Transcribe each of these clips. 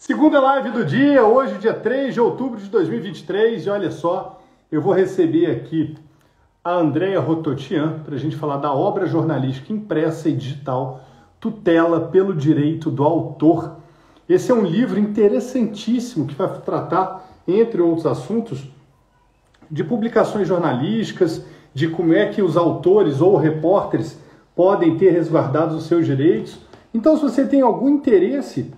Segunda live do dia, hoje, dia 3 de outubro de 2023, e olha só, eu vou receber aqui a Andréa Rototian para a gente falar da obra jornalística impressa e digital Tutela pelo Direito do Autor. Esse é um livro interessantíssimo que vai tratar, entre outros assuntos, de publicações jornalísticas, de como é que os autores ou repórteres podem ter resguardados os seus direitos. Então, se você tem algum interesse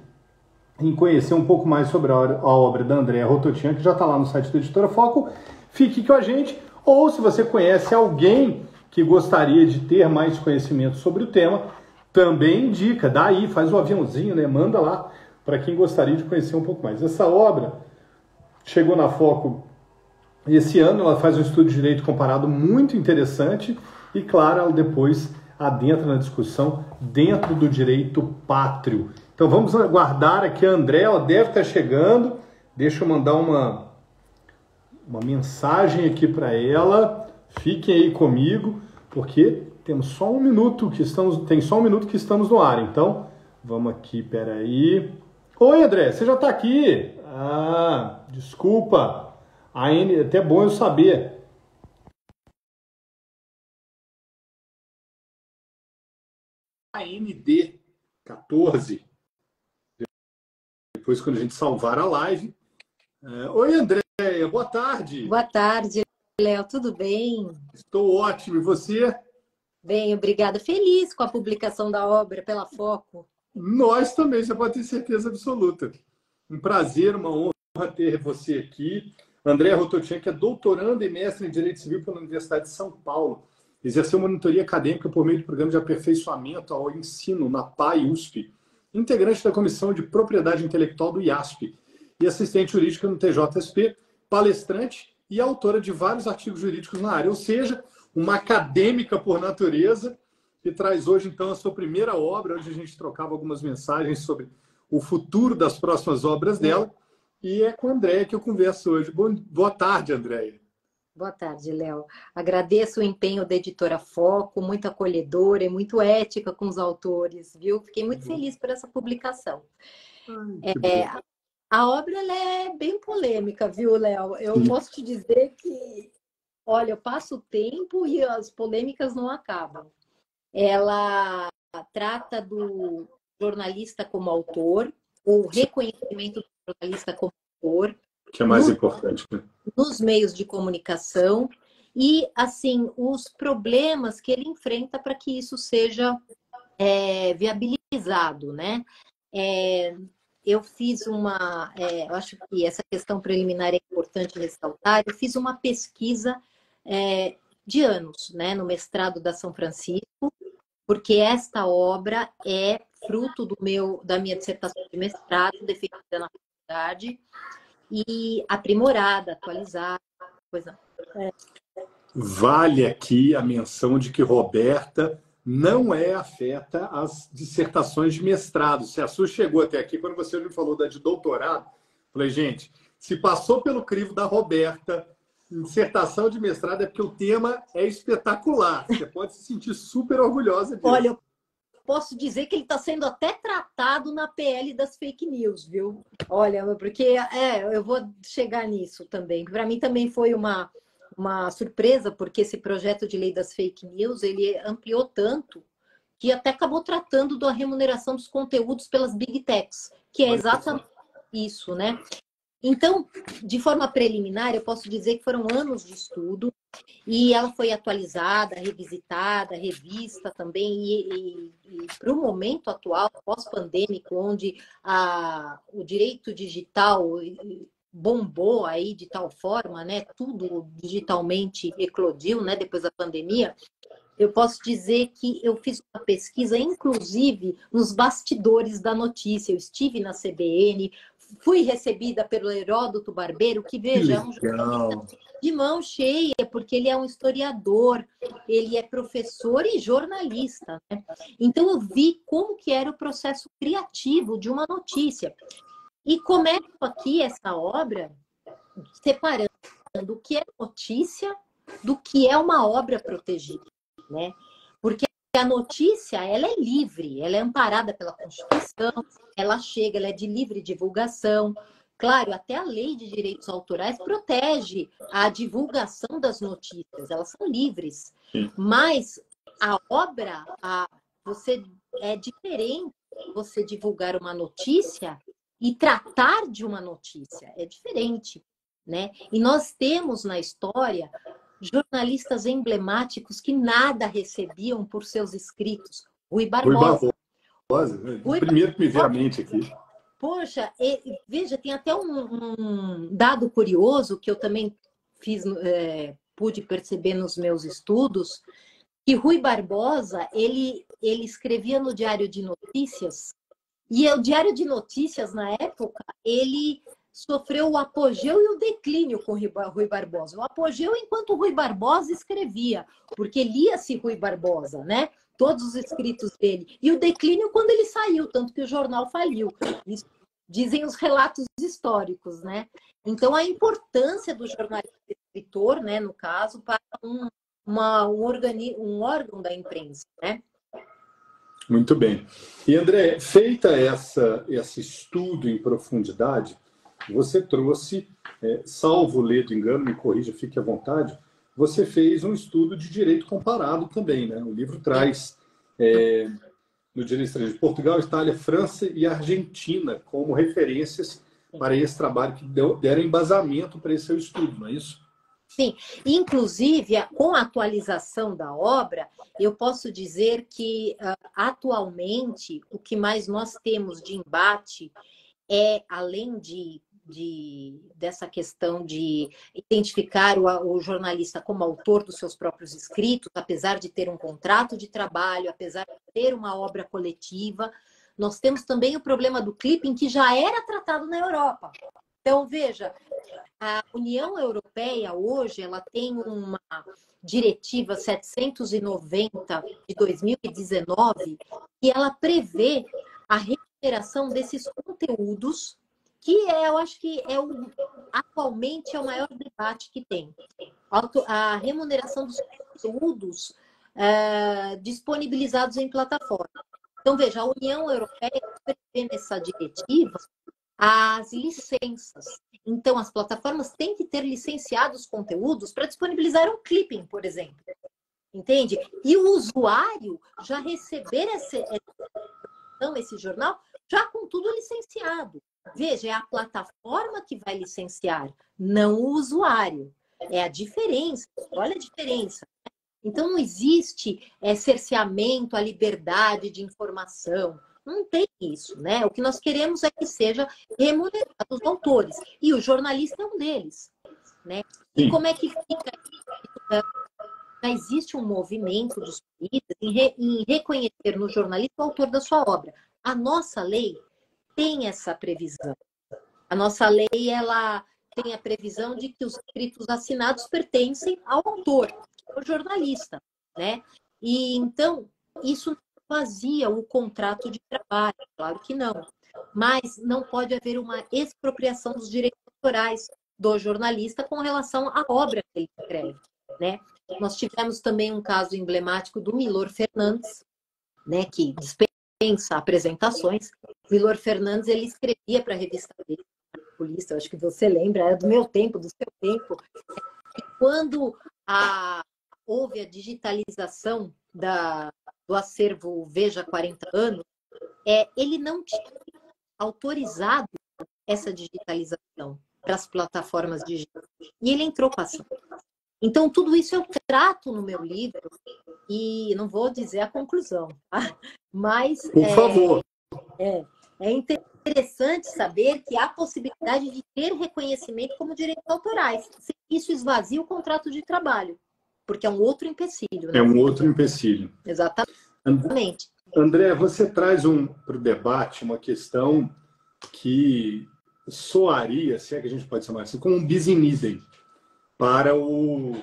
em conhecer um pouco mais sobre a obra da Andréa Rototian, que já está lá no site da Editora Foco, fique com a gente. Ou se você conhece alguém que gostaria de ter mais conhecimento sobre o tema, também indica, dá aí, faz um aviãozinho, né? Manda lá para quem gostaria de conhecer um pouco mais. Essa obra chegou na Foco esse ano, ela faz um estudo de direito comparado muito interessante e, claro, ela depois adentra na discussão dentro do direito pátrio. Então vamos aguardar aqui a André, ela deve estar chegando. Deixa eu mandar uma mensagem aqui para ela. Fiquem aí comigo, porque temos só um minuto que estamos no ar. Então, vamos aqui, peraí. Oi, André, você já está aqui? Ah, desculpa. Até bom eu saber. AND 14. Depois, quando a gente salvar a live. Oi, Andréia, boa tarde. Boa tarde, Léo, tudo bem? Estou ótimo, e você? Bem, obrigada. Feliz com a publicação da obra pela Foco. Nós também, você pode ter certeza absoluta. Um prazer, uma honra ter você aqui. Andréa Rototian, que é doutoranda e mestre em Direito Civil pela Universidade de São Paulo. Exerceu monitoria acadêmica por meio do programa de aperfeiçoamento ao ensino na PAI-USP. Integrante da Comissão de Propriedade Intelectual do IASP e assistente jurídica no TJSP, palestrante e autora de vários artigos jurídicos na área, ou seja, uma acadêmica por natureza, que traz hoje, então, a sua primeira obra. Hoje a gente trocava algumas mensagens sobre o futuro das próximas obras dela, e é com a Andréia que eu converso hoje. Boa tarde, Andréia. Boa tarde, Léo. Agradeço o empenho da Editora Foco, muito acolhedora e muito ética com os autores, viu? Fiquei muito feliz por essa publicação. A obra ela é bem polêmica, viu, Léo? Eu posso te dizer que, olha, eu passo o tempo e as polêmicas não acabam. Ela trata do jornalista como autor, o reconhecimento do jornalista como autor, que é mais importante, né? Nos meios de comunicação e, assim, os problemas que ele enfrenta para que isso seja viabilizado, né? Eu fiz eu acho que essa questão preliminar é importante ressaltar. Eu fiz uma pesquisa de anos, né, no mestrado da São Francisco, porque esta obra é fruto da minha dissertação de mestrado, defendida na faculdade, e aprimorada, atualizada, coisa. Vale aqui a menção de que Roberta não afeta as dissertações de mestrado. Se a sua chegou até aqui, quando você me falou da de doutorado, falei, gente, se passou pelo crivo da Roberta, dissertação de mestrado, é porque o tema é espetacular. Você pode se sentir super orgulhosa disso. Olha, eu posso dizer que ele está sendo até tratado na PL das fake news, viu? Olha, porque eu vou chegar nisso também. Para mim também foi uma surpresa, porque esse projeto de lei das fake news, ele ampliou tanto que até acabou tratando da remuneração dos conteúdos pelas big techs, que é exatamente isso, né? Então, de forma preliminar, eu posso dizer que foram anos de estudo e ela foi atualizada, revisitada, revista também. E para o momento atual, pós-pandêmico, onde o direito digital bombou aí de tal forma, né? Tudo digitalmente eclodiu, né? Depois da pandemia. Eu posso dizer que eu fiz uma pesquisa, inclusive, nos bastidores da notícia. Eu estive na CBN, fui recebida pelo Heródoto Barbeiro, que, veja, é um jornalista de mão cheia, porque ele é um historiador, ele é professor e jornalista, né? Então, eu vi como que era o processo criativo de uma notícia. E começo aqui essa obra separando o que é notícia do que é uma obra protegida, né? Porque a notícia, ela é livre, ela é amparada pela Constituição, ela chega, ela é de livre divulgação. Claro, até a lei de direitos autorais protege a divulgação das notícias, elas são livres. Mas a obra, você é diferente você divulgar uma notícia e tratar de uma notícia, é diferente, né? E nós temos na história jornalistas emblemáticos que nada recebiam por seus escritos. Rui Barbosa. O primeiro que me veio à mente aqui. Poxa, veja, tem até um dado curioso que eu também pude perceber nos meus estudos, que Rui Barbosa, ele escrevia no Diário de Notícias, e o Diário de Notícias, na época, ele sofreu o apogeu e o declínio com Rui Barbosa. O apogeu enquanto Rui Barbosa escrevia, porque lia-se Rui Barbosa, né? Todos os escritos dele. E o declínio quando ele saiu, tanto que o jornal faliu. Isso dizem os relatos históricos, né? Então, a importância do jornalista escritor, né, no caso, para um órgão da imprensa, né? Muito bem. E, André, feita esse estudo em profundidade, você trouxe, salvo ledo engano, me corrija, fique à vontade, você fez um estudo de direito comparado também, né? O livro traz no direito estrangeiro Portugal, Itália, França e Argentina como referências para esse trabalho que deram embasamento para esse seu estudo, não é isso? Sim, inclusive com a atualização da obra, eu posso dizer que atualmente o que mais nós temos de embate é, além dessa questão de identificar o jornalista como autor dos seus próprios escritos, apesar de ter um contrato de trabalho, apesar de ter uma obra coletiva, nós temos também o problema do clipping, que já era tratado na Europa. Então, veja, a União Europeia hoje ela tem uma diretiva 790 de 2019 e ela prevê a recuperação desses conteúdos que eu acho que atualmente é o maior debate que tem. A remuneração dos conteúdos disponibilizados em plataforma. Então, veja, a União Europeia prevê nessa diretiva as licenças. Então, as plataformas têm que ter licenciados conteúdos para disponibilizar um clipping, por exemplo. Entende? E o usuário já receber esse jornal já com tudo licenciado. Veja, é a plataforma que vai licenciar, não o usuário. É a diferença. Olha a diferença. Então, não existe cerceamento à liberdade de informação. Não tem isso, né? O que nós queremos é que seja remunerado os autores. E o jornalista é um deles, né? E como é que fica isso? Já existe um movimento dos países em reconhecer no jornalista o autor da sua obra. A nossa lei tem essa previsão. A nossa lei, ela tem a previsão de que os escritos assinados pertencem ao autor, ao jornalista, né? E então, isso não fazia o contrato de trabalho, claro que não. Mas não pode haver uma expropriação dos direitos autorais do jornalista com relação à obra que ele escreve, né? Nós tivemos também um caso emblemático do Milor Fernandes, né, que dispensa apresentações. Milor Fernandes, ele escrevia para a revista dele, Polícia, eu acho que você lembra, era do meu tempo, do seu tempo. E quando houve a digitalização do acervo Veja 40 anos, ele não tinha autorizado essa digitalização para as plataformas digitais. E ele entrou com a ação. Então, tudo isso eu trato no meu livro e não vou dizer a conclusão, tá? Mas por favor. É interessante saber que há possibilidade de ter reconhecimento como direitos autorais. Isso esvazia o contrato de trabalho, porque é um outro empecilho. Né? É um outro empecilho. Exatamente. André, você traz para o debate uma questão que soaria, se é que a gente pode chamar assim, como um bis in idem para o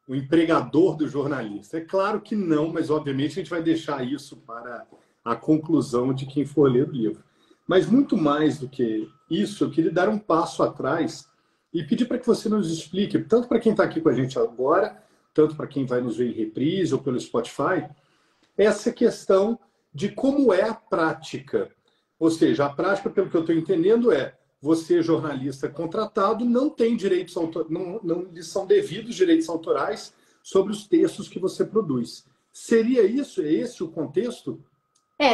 empregador do jornalista. É claro que não, mas obviamente a gente vai deixar isso para a conclusão de quem for ler o livro. Mas muito mais do que isso, eu queria dar um passo atrás e pedir para que você nos explique, tanto para quem está aqui com a gente agora, tanto para quem vai nos ver em reprise ou pelo Spotify, essa questão de como é a prática. Ou seja, a prática, pelo que eu estou entendendo, é você, jornalista contratado, não tem direitos autorais, não lhe são devidos direitos autorais sobre os textos que você produz. Seria isso? É esse o contexto?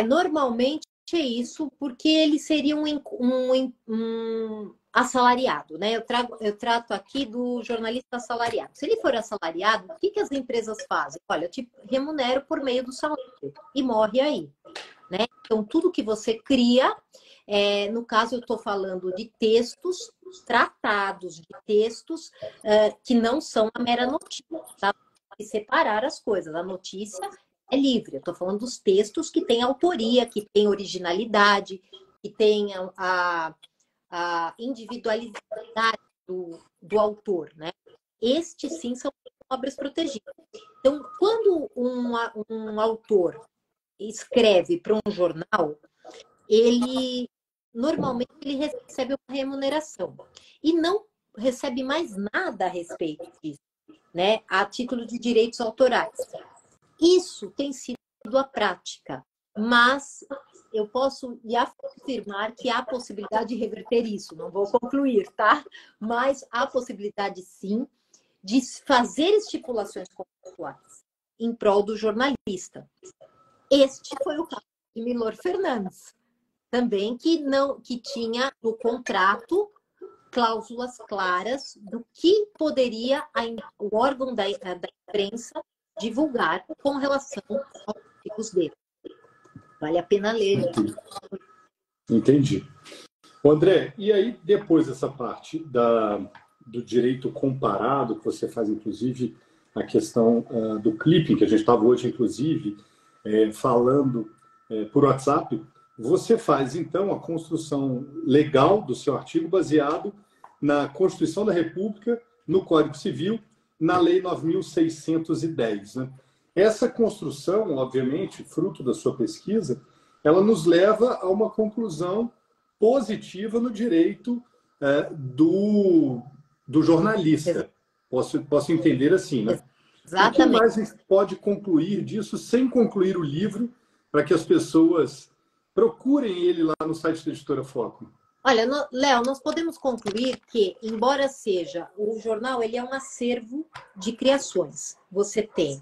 Normalmente é isso, porque ele seria um assalariado, né? Eu trato aqui do jornalista assalariado. Se ele for assalariado, o que as empresas fazem? Olha, eu te remunero por meio do salário e morre aí, né? Então, tudo que você cria, no caso, eu estou falando de textos tratados, de textos que não são a mera notícia, tá? E separar as coisas. A notícia é livre. Eu estou falando dos textos que têm autoria, que têm originalidade, que têm a individualidade do autor, né? Estes, sim, são obras protegidas. Então, quando um autor escreve para um jornal, ele normalmente ele recebe uma remuneração e não recebe mais nada a respeito disso, né? A título de direitos autorais. Isso tem sido a prática, mas eu posso lhe afirmar que há possibilidade de reverter isso. Não vou concluir, tá? Mas há possibilidade, sim, de fazer estipulações contratuais em prol do jornalista. Este foi o caso de Milor Fernandes, também que tinha no contrato cláusulas claras do que poderia o órgão da imprensa divulgar com relação aos artigos dele. Vale a pena ler. Entendi. André, e aí depois dessa parte do direito comparado, que você faz, inclusive, a questão do clipping, que a gente estava hoje, inclusive, falando por WhatsApp, você faz, então, a construção legal do seu artigo baseado na Constituição da República, no Código Civil, na Lei 9.610. Né? Essa construção, obviamente, fruto da sua pesquisa, ela nos leva a uma conclusão positiva no direito do jornalista. Posso entender assim, né? Exatamente. O que mais a gente pode concluir disso sem concluir o livro, para que as pessoas procurem ele lá no site da Editora Foco? Olha, Léo, nós podemos concluir que, embora seja o jornal, ele é um acervo de criações. Você tem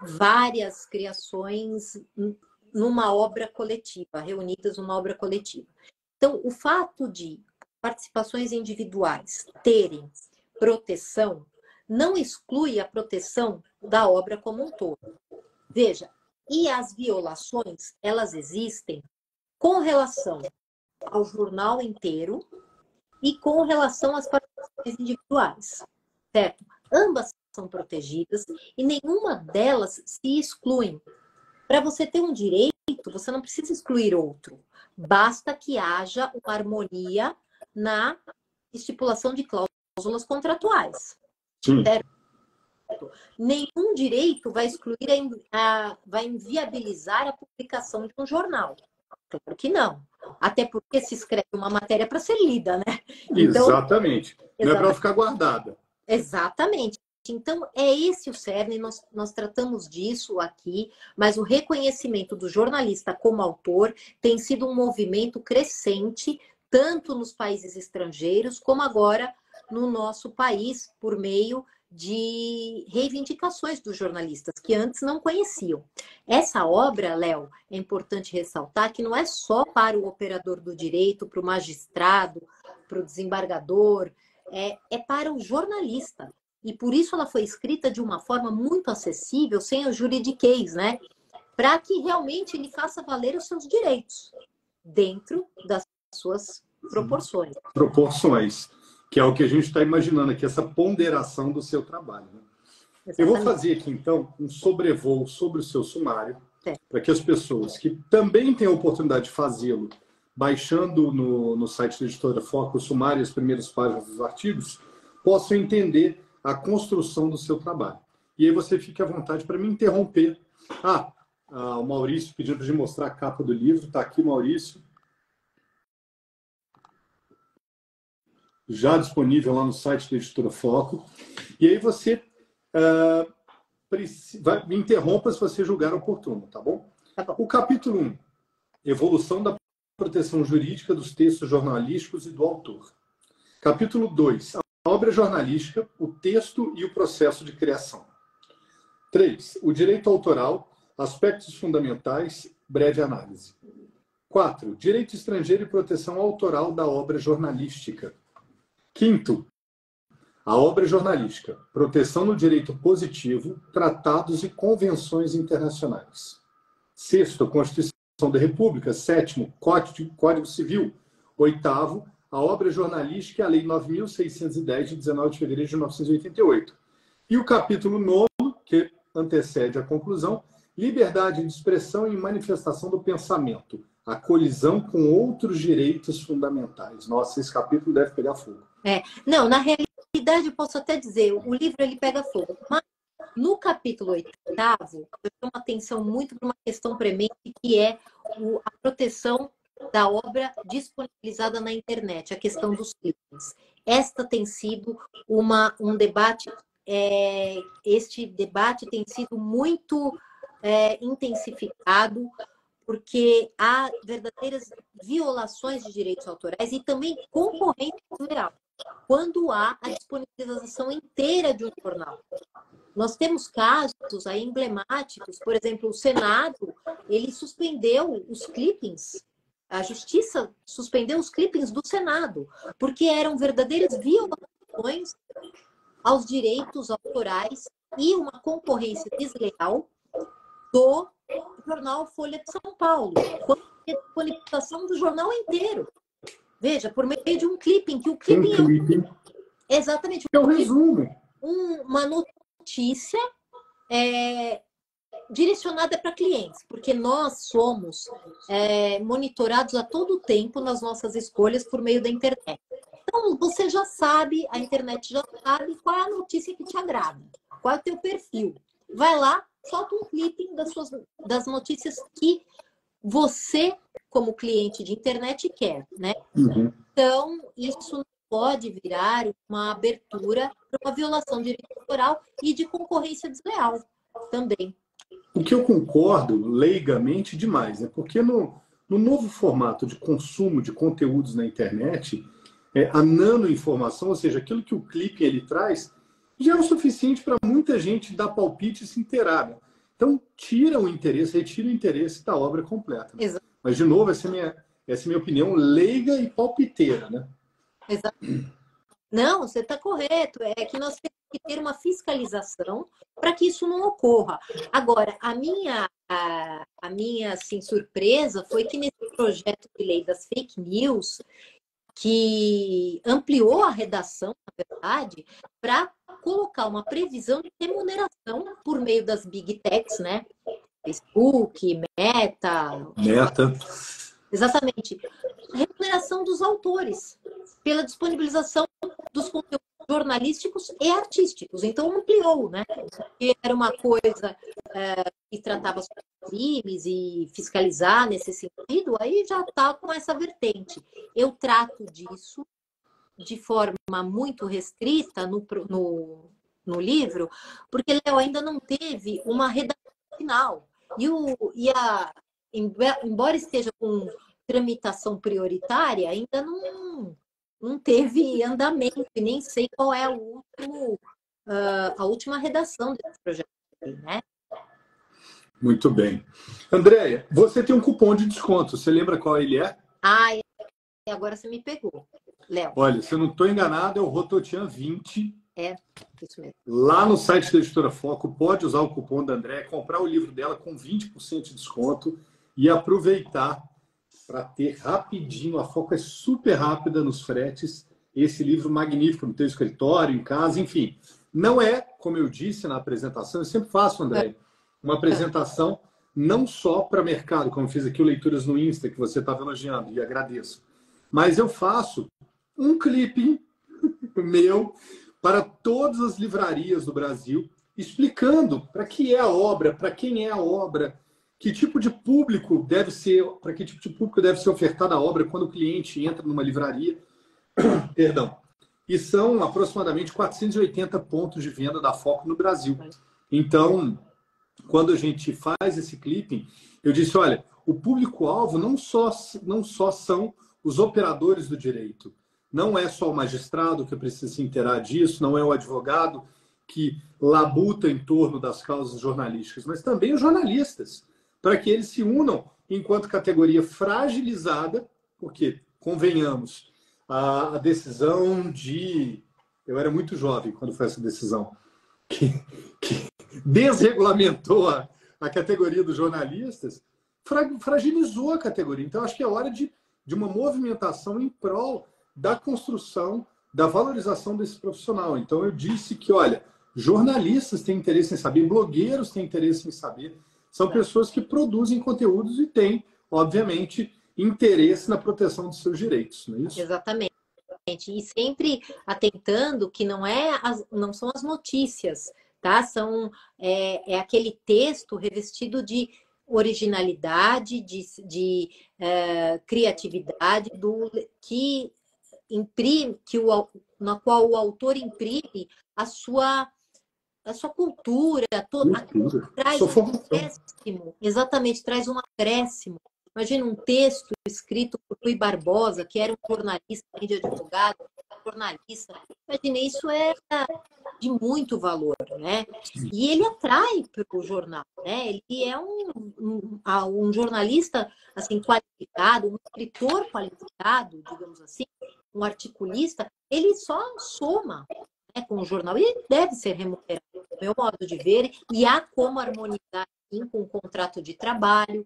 várias criações numa obra coletiva, reunidas numa obra coletiva. Então, o fato de participações individuais terem proteção não exclui a proteção da obra como um todo. Veja, e as violações, elas existem com relação ao jornal inteiro e com relação às participações individuais, certo? Ambas são protegidas e nenhuma delas se excluem. Para você ter um direito, você não precisa excluir outro. Basta que haja uma harmonia na estipulação de cláusulas contratuais. Sim. Certo? Nenhum direito vai excluir, vai inviabilizar a publicação de um jornal. Claro que não. Até porque se escreve uma matéria para ser lida, né? Então, exatamente. Não é para ficar guardada. Exatamente. Então, é esse o cerne, nós tratamos disso aqui, mas o reconhecimento do jornalista como autor tem sido um movimento crescente, tanto nos países estrangeiros, como agora no nosso país, por meio de reivindicações dos jornalistas, que antes não conheciam. Essa obra, Léo, é importante ressaltar que não é só para o operador do direito, para o magistrado, para o desembargador, é para o jornalista. E por isso ela foi escrita de uma forma muito acessível, sem o juridiquês, né? Para que realmente ele faça valer os seus direitos, dentro das suas proporções. Proporções, que é o que a gente está imaginando aqui, essa ponderação do seu trabalho. Né? Eu vou fazer aqui, então, um sobrevoo sobre o seu sumário, para que as pessoas que também têm a oportunidade de fazê-lo, baixando no site da Editora Foco o sumário e as primeiras páginas dos artigos, possam entender a construção do seu trabalho. E aí você fica à vontade para me interromper. O Maurício pediu para mostrar a capa do livro. Está aqui, Maurício. Já disponível lá no site da Editora Foco. E aí você me interrompa se você julgar oportuno, tá bom? Tá bom. O capítulo 1, evolução da proteção jurídica dos textos jornalísticos e do autor. Capítulo 2, a obra jornalística, o texto e o processo de criação. 3, o direito autoral, aspectos fundamentais, breve análise. 4, direito estrangeiro e proteção autoral da obra jornalística. 5º, a obra jornalística, proteção no direito positivo, tratados e convenções internacionais. 6º, Constituição da República. 7º, Código Civil. 8º, a obra jornalística e a Lei 9.610, de 19 de fevereiro de 1988. E o capítulo 9º, que antecede a conclusão, liberdade de expressão e manifestação do pensamento, a colisão com outros direitos fundamentais. Nossa, esse capítulo deve pegar fogo. Não, na realidade, eu posso até dizer, o livro ele pega fogo, mas no capítulo 8º, eu chamo atenção muito para uma questão premente, que é a proteção da obra disponibilizada na internet, a questão dos clippings. Esta tem sido um debate, este debate tem sido muito intensificado, porque há verdadeiras violações de direitos autorais e também concorrência desleal, quando há a disponibilização inteira de um jornal. Nós temos casos aí emblemáticos, por exemplo, o Senado, ele suspendeu os clippings, a Justiça suspendeu os clippings do Senado, porque eram verdadeiras violações aos direitos autorais e uma concorrência desleal do jornal Folha de São Paulo, com a disponibilização do jornal inteiro. Veja, por meio de um clipping, que o clipping é exatamente é o resumo. Uma notícia direcionada para clientes, porque nós somos monitorados a todo tempo nas nossas escolhas por meio da internet. Então, você já sabe, a internet já sabe qual é a notícia que te agrada, qual é o teu perfil. Vai lá, solta um clipping das notícias que você, como cliente de internet, quer, né? Uhum. Então, isso não pode virar uma abertura para uma violação de direito autoral e de concorrência desleal também. O que eu concordo leigamente demais, né? Porque no novo formato de consumo de conteúdos na internet, a nanoinformação, ou seja, aquilo que o clipe ele traz, já é o suficiente para muita gente dar palpite e se inteirar. Né? Então, retira o interesse da obra completa. Né? Mas, de novo, essa é minha opinião leiga e palpiteira. Né? Exato. Não, você está correto. É que nós temos que ter uma fiscalização para que isso não ocorra. Agora, a minha assim, surpresa foi que nesse projeto de lei das fake news, que ampliou a redação, na verdade, para colocar uma previsão de remuneração por meio das big techs, né? Facebook, Meta. Exatamente. Remuneração dos autores pela disponibilização dos conteúdos jornalísticos e artísticos. Então, ampliou, né? Porque era uma coisa que tratava sobre crimes e fiscalizar nesse sentido, aí já está com essa vertente. Eu trato disso de forma muito restrita no livro, porque Léo ainda não teve uma redação final. Embora esteja com tramitação prioritária, ainda não teve andamento, e nem sei qual é a última redação desse projeto, né? Muito bem. Andréia, você tem um cupom de desconto, você lembra qual ele é? E agora você me pegou, Léo. Olha, se eu não estou enganado, é o Rototian20. Isso mesmo. Lá no site da Editora Foco, pode usar o cupom da Andréia, comprar o livro dela com 20% de desconto e aproveitar para ter rapidinho. A Foco é super rápida nos fretes. Esse livro magnífico no teu escritório, em casa, enfim. Não é, como eu disse na apresentação, eu sempre faço, Andréia, uma apresentação não só para mercado, como fiz aqui o Leituras no Insta, que você estava elogiando, e agradeço. Mas eu faço um clipe meu para todas as livrarias do Brasil, explicando para que é a obra, para quem é a obra, que tipo de público deve ser, para que tipo de público deve ser ofertada a obra quando o cliente entra numa livraria. Perdão. E são aproximadamente 480 pontos de venda da Foco no Brasil. Então, quando a gente faz esse clipping, eu disse, olha, o público-alvo não só são os operadores do direito, não é só o magistrado que precisa se inteirar disso, não é o advogado que labuta em torno das causas jornalísticas, mas também os jornalistas, para que eles se unam enquanto categoria fragilizada, porque, convenhamos, a decisão de... Eu era muito jovem quando foi essa decisão, que desregulamentou a categoria dos jornalistas, fragilizou a categoria. Então, acho que é hora de uma movimentação em prol da construção, da valorização desse profissional. Então, eu disse que, olha, jornalistas têm interesse em saber, blogueiros têm interesse em saber, são pessoas que produzem conteúdos e têm, obviamente, interesse na proteção dos seus direitos, não é isso? Exatamente. E sempre atentando que não são as notícias, tá? É aquele texto revestido de originalidade, de criatividade, na qual o autor imprime a sua cultura, traz um acréscimo, exatamente, traz um acréscimo. Imagina um texto escrito por Rui Barbosa, que era um jornalista, além de advogado, jornalista. Imagina, isso é de muito valor, né? E ele atrai para o jornal, né? Ele é um jornalista assim, qualificado, um escritor qualificado, digamos assim, um articulista, ele só soma, né, com o jornal e ele deve ser remunerado, do meu modo de ver, e há como harmonizar sim, com o contrato de trabalho,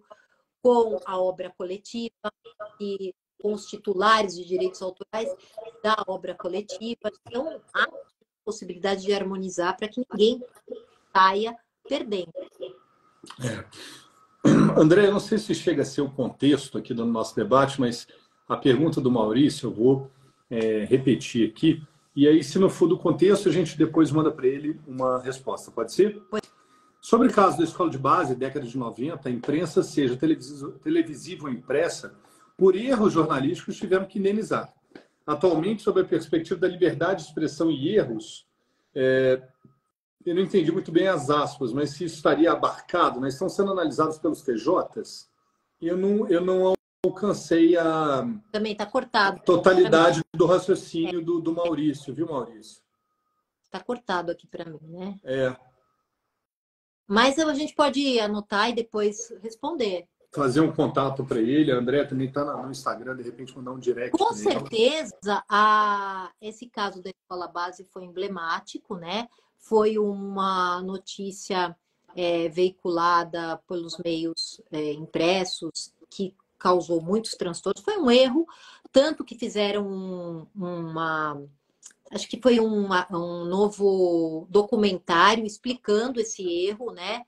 com a obra coletiva e com os titulares de direitos autorais da obra coletiva. Então, há possibilidade de harmonizar para que ninguém saia perdendo. André, eu não sei se chega a ser o contexto aqui do nosso debate, mas a pergunta do Maurício eu vou repetir aqui. E aí, se não for do contexto, a gente depois manda para ele uma resposta. Pode ser? Sobre o caso da escola de base, década de 90, a imprensa, seja televisiva ou impressa, por erros jornalísticos, tiveram que indenizar. Atualmente, sob a perspectiva da liberdade de expressão e erros, eu não entendi muito bem as aspas, mas se isso estaria abarcado, né? Estão sendo analisados pelos TJs, eu não alcancei a também está cortado. Totalidade do raciocínio do Maurício, viu, Maurício? Está cortado aqui para mim, né? É. Mas a gente pode anotar e depois responder. Fazer um contato para ele. A André também está no Instagram, de repente mandar um direct. Com certeza, esse caso da escola base foi emblemático, né? Foi uma notícia veiculada pelos meios impressos que causou muitos transtornos. Foi um erro, tanto que fizeram acho que foi um novo documentário explicando esse erro, né?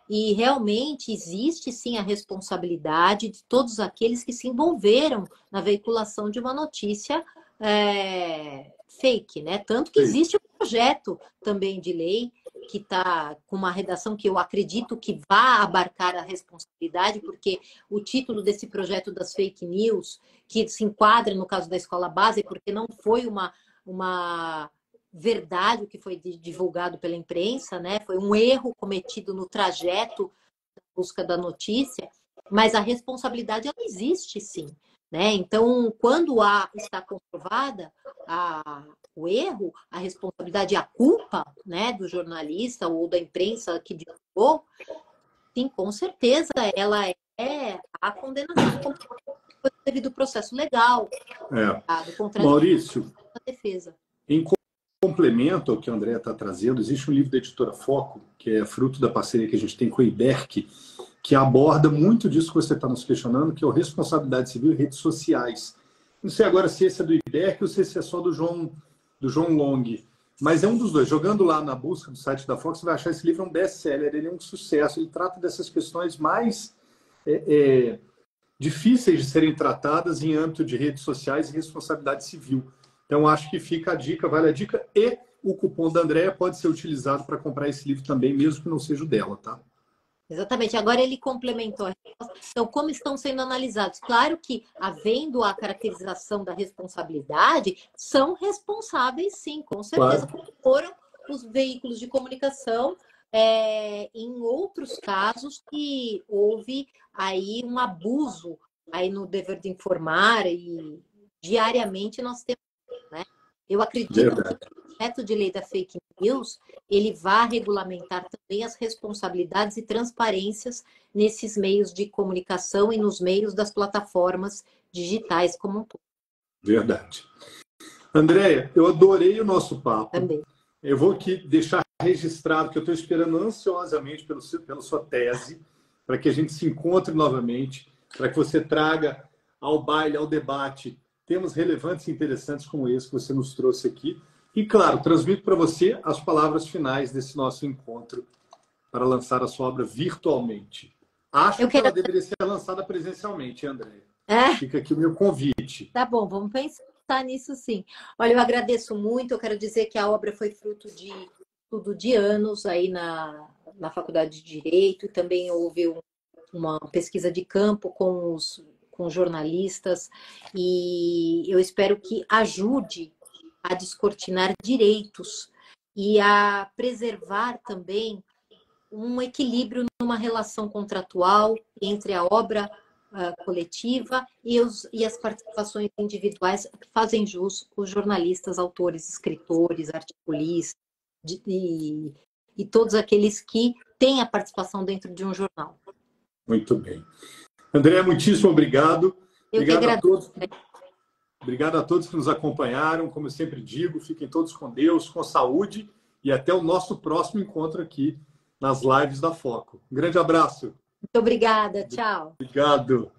E realmente existe sim a responsabilidade de todos aqueles que se envolveram na veiculação de uma notícia fake, né? Tanto que existe um projeto também de lei que está com uma redação que eu acredito que vá abarcar a responsabilidade, porque o título desse projeto das fake news, que se enquadra no caso da escola base, porque não foi uma verdade o que foi divulgado pela imprensa, né? Foi um erro cometido no trajeto da busca da notícia, mas a responsabilidade ela existe sim, né? Então, quando está comprovada o erro, a responsabilidade e a culpa, né, do jornalista ou da imprensa que divulgou, sim, com certeza ela é a condenação devido ao processo legal. Maurício, da defesa. Em complemento ao que a Andrea está trazendo, existe um livro da editora Foco, que é fruto da parceria que a gente tem com o IBERC, que aborda muito disso que você está nos questionando, que é o responsabilidade civil e redes sociais. Não sei agora se esse é do IBERC ou se esse é só do João Long, mas é um dos dois. Jogando lá na busca do site da Fox, você vai achar esse livro um best-seller, ele é um sucesso, ele trata dessas questões mais difíceis de serem tratadas em âmbito de redes sociais e responsabilidade civil. Então, acho que fica a dica, vale a dica, e o cupom da Andrea pode ser utilizado para comprar esse livro também, mesmo que não seja o dela, tá? Exatamente. Agora ele complementou a resposta. Então, como estão sendo analisados? Claro que, havendo a caracterização da responsabilidade, são responsáveis, sim, com certeza, como foram os veículos de comunicação em outros casos que houve aí um abuso aí no dever de informar e diariamente nós temos, né? Eu acredito que o projeto de lei da fake news ele vai regulamentar também as responsabilidades e transparências nesses meios de comunicação e nos meios das plataformas digitais como um todo. Verdade. Andréia, eu adorei o nosso papo. Também. Eu vou aqui deixar registrado que eu estou esperando ansiosamente pela sua tese, para que a gente se encontre novamente, para que você traga ao baile, ao debate, temas relevantes e interessantes como esse que você nos trouxe aqui. E, claro, transmito para você as palavras finais desse nosso encontro para lançar a sua obra virtualmente. Acho que ela deveria ser lançada presencialmente, Andréia. Fica aqui o meu convite. Tá bom, vamos pensar nisso sim. Olha, eu agradeço muito, eu quero dizer que a obra foi fruto de estudo de anos aí na Faculdade de Direito, e também houve uma pesquisa de campo com jornalistas, e eu espero que ajude a descortinar direitos e a preservar também um equilíbrio numa relação contratual entre a obra coletiva e as participações individuais que fazem jus os jornalistas, autores, escritores, articulistas e todos aqueles que têm a participação dentro de um jornal. Muito bem. Andréia, muitíssimo obrigado. Obrigado a todos. Obrigado a todos que nos acompanharam. Como eu sempre digo, fiquem todos com Deus, com saúde e até o nosso próximo encontro aqui nas lives da Foco. Um grande abraço. Muito obrigada. Tchau. Obrigado.